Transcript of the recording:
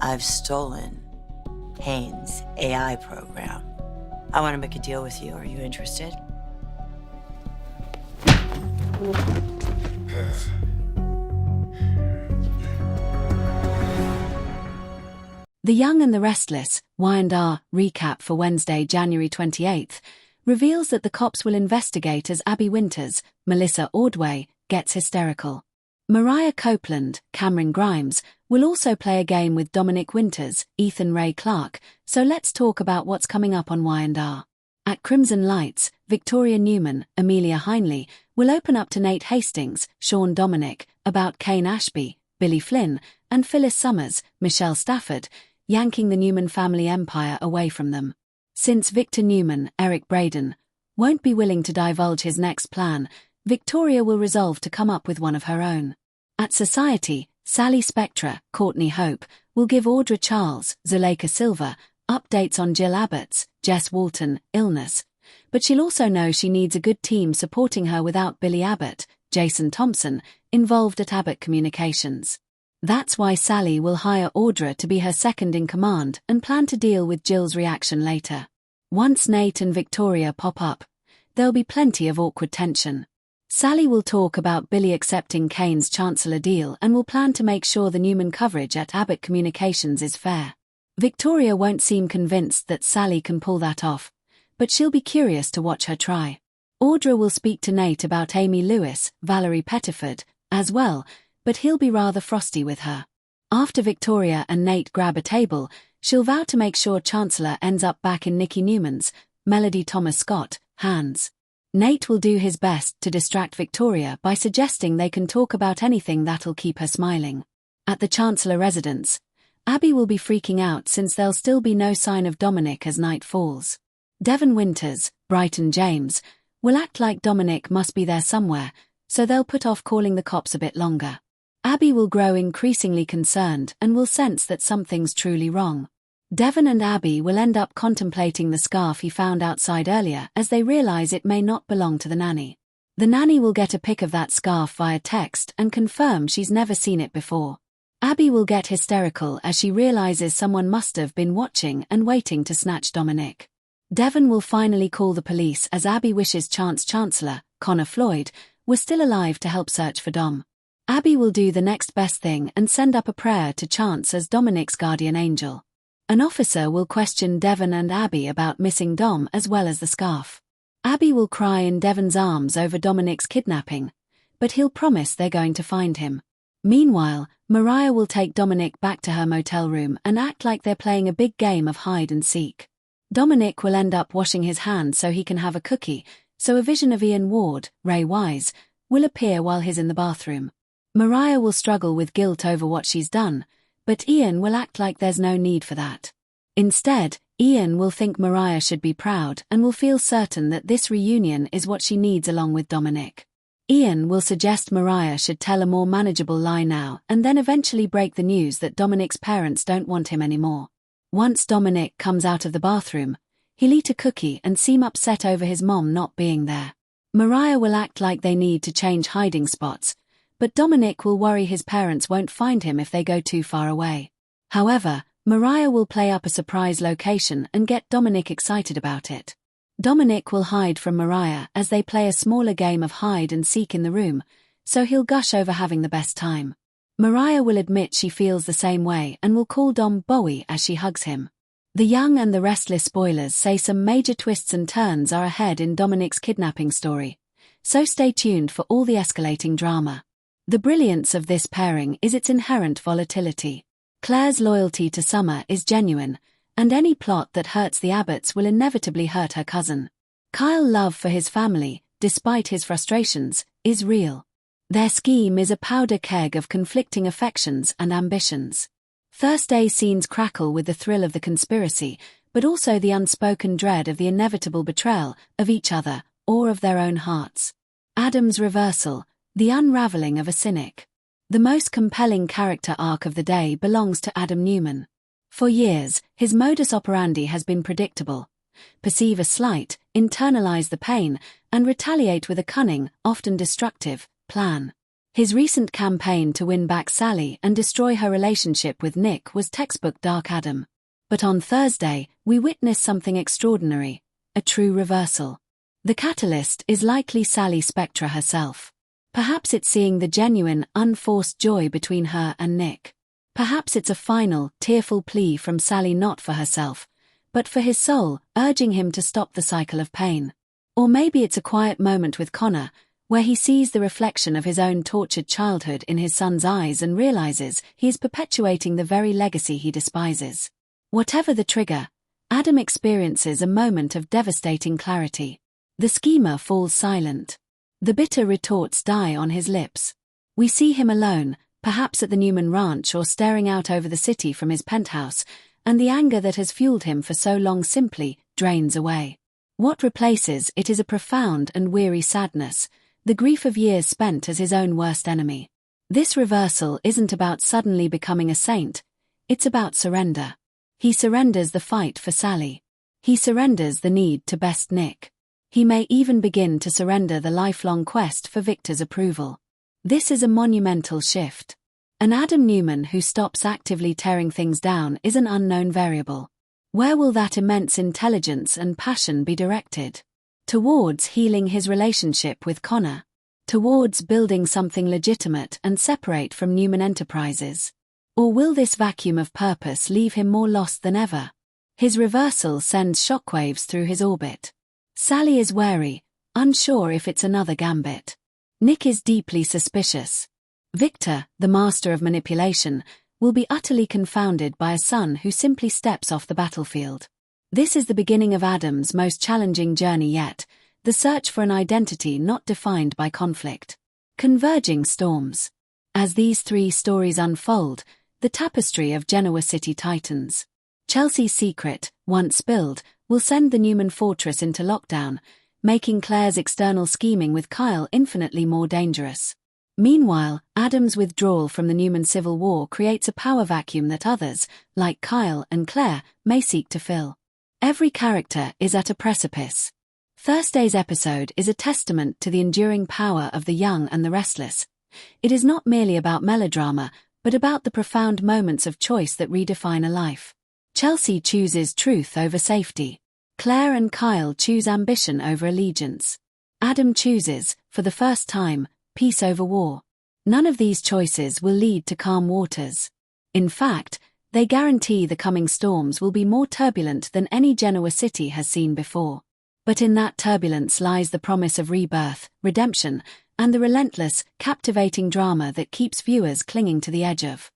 I've stolen Haynes' AI program. I want to make a deal with you. Are you interested? The Young and the Restless, Y&R, recap for Wednesday, January 28th, reveals that the cops will investigate as Abby Winters, Melissa Ordway, gets hysterical. Mariah Copeland, Cameron Grimes, will also play a game with Dominic Winters, Ethan Ray Clark, so let's talk about what's coming up on Y&R. At Crimson Lights, Victoria Newman, Amelia Heinley, will open up to Nate Hastings, Sean Dominic, about Kane Ashby, Billy Flynn, and Phyllis Summers, Michelle Stafford, yanking the Newman family empire away from them. Since Victor Newman, Eric Braeden, won't be willing to divulge his next plan, Victoria will resolve to come up with one of her own. At Society, Sally Spectra, Courtney Hope, will give Audra Charles, Zuleika Silva, updates on Jill Abbott's, Jess Walton, illness. But she'll also know she needs a good team supporting her without Billy Abbott, Jason Thompson, involved at Abbott Communications. That's why Sally will hire Audra to be her second in command and plan to deal with Jill's reaction later. Once Nate and Victoria pop up, there'll be plenty of awkward tension. Sally will talk about Billy accepting Kane's Chancellor deal and will plan to make sure the Newman coverage at Abbott Communications is fair. Victoria won't seem convinced that Sally can pull that off, but she'll be curious to watch her try. Audra will speak to Nate about Amy Lewis, Valerie Pettiford, as well, but he'll be rather frosty with her. After Victoria and Nate grab a table, she'll vow to make sure Chancellor ends up back in Nikki Newman's, Melody Thomas Scott, hands. Nate will do his best to distract Victoria by suggesting they can talk about anything that'll keep her smiling. At the Chancellor residence, Abby will be freaking out since there'll still be no sign of Dominic as night falls. Devon Winters, Brighton James, will act like Dominic must be there somewhere, so they'll put off calling the cops a bit longer. Abby will grow increasingly concerned and will sense that something's truly wrong. Devon and Abby will end up contemplating the scarf he found outside earlier as they realize it may not belong to the nanny. The nanny will get a pic of that scarf via text and confirm she's never seen it before. Abby will get hysterical as she realizes someone must have been watching and waiting to snatch Dominic. Devon will finally call the police as Abby wishes Chancellor, Connor Floyd, was still alive to help search for Dom. Abby will do the next best thing and send up a prayer to Chance as Dominic's guardian angel. An officer will question Devon and Abby about missing Dom as well as the scarf. Abby will cry in Devon's arms over Dominic's kidnapping, but he'll promise they're going to find him. Meanwhile, Mariah will take Dominic back to her motel room and act like they're playing a big game of hide and seek. Dominic will end up washing his hands so he can have a cookie, so a vision of Ian Ward, Ray Wise, will appear while he's in the bathroom. Mariah will struggle with guilt over what she's done, but Ian will act like there's no need for that. Instead, Ian will think Mariah should be proud and will feel certain that this reunion is what she needs along with Dominic. Ian will suggest Mariah should tell a more manageable lie now and then eventually break the news that Dominic's parents don't want him anymore. Once Dominic comes out of the bathroom, he'll eat a cookie and seem upset over his mom not being there. Mariah will act like they need to change hiding spots, but Dominic will worry his parents won't find him if they go too far away. However, Mariah will play up a surprise location and get Dominic excited about it. Dominic will hide from Mariah as they play a smaller game of hide and seek in the room, so he'll gush over having the best time. Mariah will admit she feels the same way and will call Dom Bowie as she hugs him. The Young and the Restless spoilers say some major twists and turns are ahead in Dominic's kidnapping story, so stay tuned for all the escalating drama. The brilliance of this pairing is its inherent volatility. Claire's loyalty to Summer is genuine, and any plot that hurts the Abbotts will inevitably hurt her cousin. Kyle's love for his family, despite his frustrations, is real. Their scheme is a powder keg of conflicting affections and ambitions. Thursday scenes crackle with the thrill of the conspiracy, but also the unspoken dread of the inevitable betrayal of each other or of their own hearts. Adam's reversal, the unraveling of a cynic. The most compelling character arc of the day belongs to Adam Newman. For years, his modus operandi has been predictable. Perceive a slight, internalize the pain, and retaliate with a cunning, often destructive, plan. His recent campaign to win back Sally and destroy her relationship with Nick was textbook Dark Adam. But on Thursday, we witness something extraordinary, a true reversal. The catalyst is likely Sally Spectra herself. Perhaps it's seeing the genuine, unforced joy between her and Nick. Perhaps it's a final, tearful plea from Sally not for herself, but for his soul, urging him to stop the cycle of pain. Or maybe it's a quiet moment with Connor, where he sees the reflection of his own tortured childhood in his son's eyes and realizes he is perpetuating the very legacy he despises. Whatever the trigger, Adam experiences a moment of devastating clarity. The schemer falls silent. The bitter retorts die on his lips. We see him alone, perhaps at the Newman Ranch or staring out over the city from his penthouse, and the anger that has fueled him for so long simply drains away. What replaces it is a profound and weary sadness, the grief of years spent as his own worst enemy. This reversal isn't about suddenly becoming a saint, it's about surrender. He surrenders the fight for Sally. He surrenders the need to best Nick. He may even begin to surrender the lifelong quest for Victor's approval. This is a monumental shift. An Adam Newman who stops actively tearing things down is an unknown variable. Where will that immense intelligence and passion be directed? Towards healing his relationship with Connor. Towards building something legitimate and separate from Newman Enterprises. Or will this vacuum of purpose leave him more lost than ever? His reversal sends shockwaves through his orbit. Sally is wary, unsure if it's another gambit. Nick is deeply suspicious. Victor, the master of manipulation, will be utterly confounded by a son who simply steps off the battlefield. This is the beginning of Adam's most challenging journey yet, the search for an identity not defined by conflict. Converging storms. As these three stories unfold, the tapestry of Genoa City tightens. Chelsea's secret, once spilled, will send the Newman fortress into lockdown, making Claire's external scheming with Kyle infinitely more dangerous. Meanwhile, Adam's withdrawal from the Newman Civil War creates a power vacuum that others, like Kyle and Claire, may seek to fill. Every character is at a precipice. Thursday's episode is a testament to the enduring power of the young and the restless. It is not merely about melodrama, but about the profound moments of choice that redefine a life. Chelsea chooses truth over safety. Claire and Kyle choose ambition over allegiance. Adam chooses, for the first time, peace over war. None of these choices will lead to calm waters. In fact, they guarantee the coming storms will be more turbulent than any Genoa City has seen before. But in that turbulence lies the promise of rebirth, redemption, and the relentless, captivating drama that keeps viewers clinging to the edge of